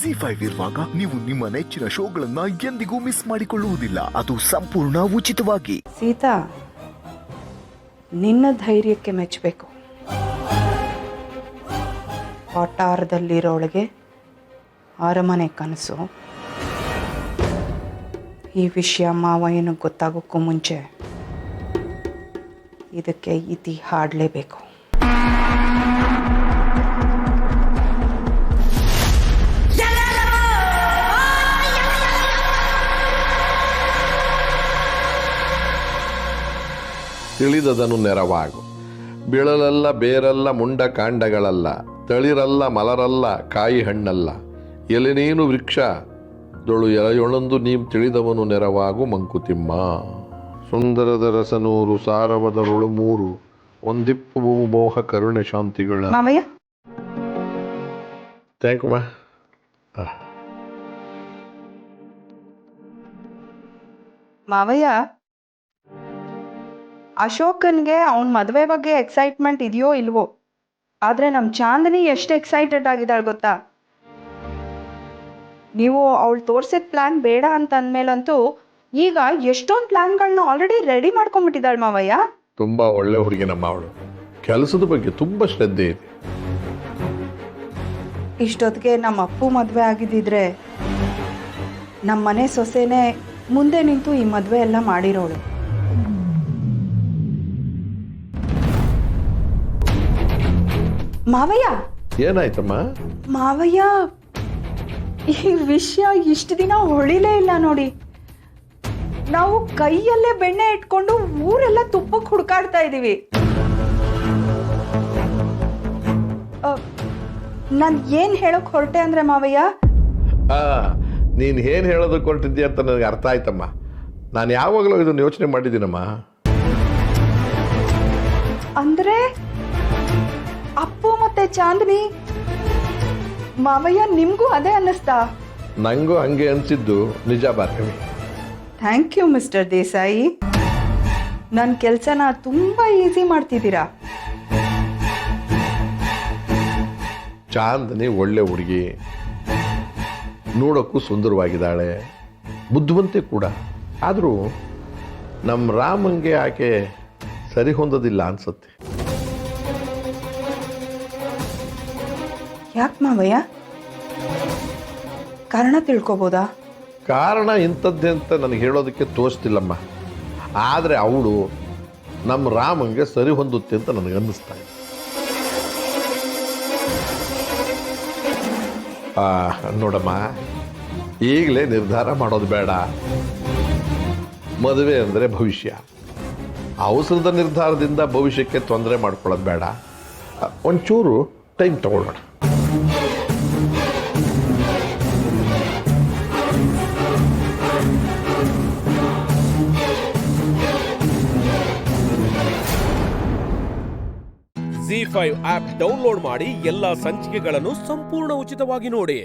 Z5 ಇರುವಾಗ ನೀವು ನಿಮ್ಮ ನೆಚ್ಚಿನ ಶೋಗಳನ್ನ ಎಂದಿಗೂ ಮಿಸ್ ಮಾಡಿಕೊಳ್ಳುವುದಿಲ್ಲ. ಅದು ಸಂಪೂರ್ಣ ಉಚಿತವಾಗಿ. ಸೀತಾ, ನಿನ್ನ ಧೈರ್ಯಕ್ಕೆ ಮೆಚ್ಚಬೇಕು. ವಟಾರದಲ್ಲಿರೋಳಿಗೆ ಅರಮನೆ ಕನಸು. ಈ ವಿಷಯ ಮಾವಯ್ಯನಿಗೆ ಗೊತ್ತಾಗೋಕ್ಕೂ ಮುಂಚೆ ಇದಕ್ಕೆ ಇತಿ ಹಾಡಲೇಬೇಕು. ತಿಳಿದದನು ನೆರವಾಗು. ಬಿಳಲಲ್ಲ ಬೇರಲ್ಲ ಮುಂಡ ಕಾಂಡಗಳಲ್ಲ, ತಳಿರಲ್ಲ ಮಲರಲ್ಲ ಕಾಯಿ ಹಣ್ಣಲ್ಲ, ಎಲೆನೀನು ವೃಕ್ಷ ದೊಳು ಎಲೆಯೊಳಂದು ನೀವು ತಿಳಿದವನು ನೆರವಾಗು ಮಂಕುತಿಮ್ಮ. ಸುಂದರದ ರಸನೂರು ಸಾರವದರುಳು ಮೂರು, ಒಂದಿಪ್ಪು ಮೋಹ ಕರುಣೆ ಶಾಂತಿಗಳ. ಮಾವಯ್ಯ, ಥ್ಯಾಂಕ್ ಯು. ಮಾವಯ್ಯ, ಅಶೋಕನ್ಗೆ ಅವನ ಮದುವೆ ಬಗ್ಗೆ ಎಕ್ಸೈಟ್ಮೆಂಟ್ ಇದೆಯೋ ಇಲ್ವೋ, ಆದರೆ ನಮ್ಮ ಚಾಂದಿನಿ ಎಷ್ಟು ಎಕ್ಸೈಟೆಡ್ ಆಗಿದ್ದಾಳೆ ಗೊತ್ತಾ? ನೀವು ಅವಳು ತೋರಿಸಿದ ಪ್ಲಾನ್ ಬೇಡ ಅಂತ ಅಂದಮೇಲಂತೂ ಈಗ ಎಷ್ಟೊಂದು ಪ್ಲಾನ್ಗಳನ್ನ ಆಲ್ರೆಡಿ ರೆಡಿ ಮಾಡ್ಕೊಂಡ್ಬಿಟ್ಟಿದ್ದಾಳೆ ಮಾವಯ್ಯ. ತುಂಬಾ ಒಳ್ಳೆ ಹುಡುಗಿ ನಮ್ಮ ಅವಳು. ಕೆಲಸದ ಬಗ್ಗೆ ತುಂಬಾ ಶ್ರದ್ಧೆ ಇದೆ. ಇಷ್ಟೊತ್ತಿಗೆ ನಮ್ಮ ಅಪ್ಪು ಮದುವೆ ಆಗಿದ್ದಿದ್ರೆ ನಮ್ಮ ಮನೆ ಸೊಸೆನೇ ಮುಂದೆ ನಿಂತು ಈ ಮದುವೆ ಎಲ್ಲ ಮಾಡಿರೋಳು. ಮಾವಯ್ಯ, ಏನಾಯ್ತಮ್ಮ? ಮಾವಯ್ಯ, ಈ ವಿಷಯ ಇಷ್ಟು ದಿನ ಹೊಳಿಲೇ ಇಲ್ಲ ನೋಡಿ. ನಾವು ಕೈಯಲ್ಲೇ ಬೆಣ್ಣೆ ಇಟ್ಕೊಂಡು ಊರೆಲ್ಲ ತುಪ್ಪಕ್ಕೆ ಹುಡುಕಾಡ್ತಾ ಇದ್ದೀವಿ. ನಾನು ಏನು ಹೇಳೋಕೆ ಹೊರಟೆ ಅಂದ್ರೆ ಮಾವಯ್ಯ, ನೀನು ಏನು ಹೇಳೋದಕ್ಕೆ ಹೊರಟಿದ್ಯಾ ಅಂತ ನನಗೆ ಅರ್ಥ ಆಯ್ತಮ್ಮ. ನಾನು ಯಾವಾಗಲೂ ಇದನ್ನು ಯೋಚನೆ ಮಾಡಿದ್ದೀನಮ್ಮ. ಅಂದ್ರೆ ಅಪ್ಪು ಮತ್ತೆ ಚಾಂದಿನಿ. ಮಾವಯ್ಯ, ನಿಮ್ಗೂ ಅದೇ ಅನ್ನಿಸ್ತಾ? ನಂಗೂ ಹಂಗೆ ಅನಿಸಿದ್ದು ನಿಜ Bhargavi. Thank you mister Desai. ನನ್ನ ಕೆಲಸನ ತುಂಬಾ ಈಸಿ ಮಾಡ್ತಿದ್ದೀರಾ. ಚಾಂದಿನಿ ಒಳ್ಳೆ ಹುಡುಗಿ, ನೋಡೋಕ್ಕೂ ಸುಂದರವಾಗಿದ್ದಾಳೆ, ಬುದ್ಧಿವಂತೆ ಕೂಡ. ಆದರೂ ನಮ್ಮ ರಾಮಂಗೆ ಆಕೆ ಸರಿ ಹೊಂದೋದಿಲ್ಲ ಅನ್ಸುತ್ತೆ. ಯಾಕೆ ಮಾವಯ್ಯ? ಕಾರಣ ತಿಳ್ಕೊಬೋದಾ? ಕಾರಣ ಇಂಥದ್ದೇ ಅಂತ ನನಗೆ ಹೇಳೋದಕ್ಕೆ ತೋರಿಸ್ತಿಲ್ಲಮ್ಮ. ಆದರೆ ಅವಳು ನಮ್ಮ ರಾಮಂಗೆ ಸರಿ ಹೊಂದುತ್ತೆ ಅಂತ ನನಗೆ ಅನ್ನಿಸ್ತಾ ಇದೆ. ನೋಡಮ್ಮ, ಈಗಲೇ ನಿರ್ಧಾರ ಮಾಡೋದು ಬೇಡ. ಮದುವೆ ಅಂದರೆ ಭವಿಷ್ಯ. ಅವಸರದ ನಿರ್ಧಾರದಿಂದ ಭವಿಷ್ಯಕ್ಕೆ ತೊಂದರೆ ಮಾಡ್ಕೊಳ್ಳೋದು ಬೇಡ. ಒಂಚೂರು ಟೈಮ್ ತಗೊಳ್ಳೋಣ. Z5 ಆಪ್ ಡೌನ್ಲೋಡ್ ಮಾಡಿ ಎಲ್ಲಾ ಸಂಚಿಕೆಗಳನ್ನು ಸಂಪೂರ್ಣ ಉಚಿತವಾಗಿ ನೋಡಿ.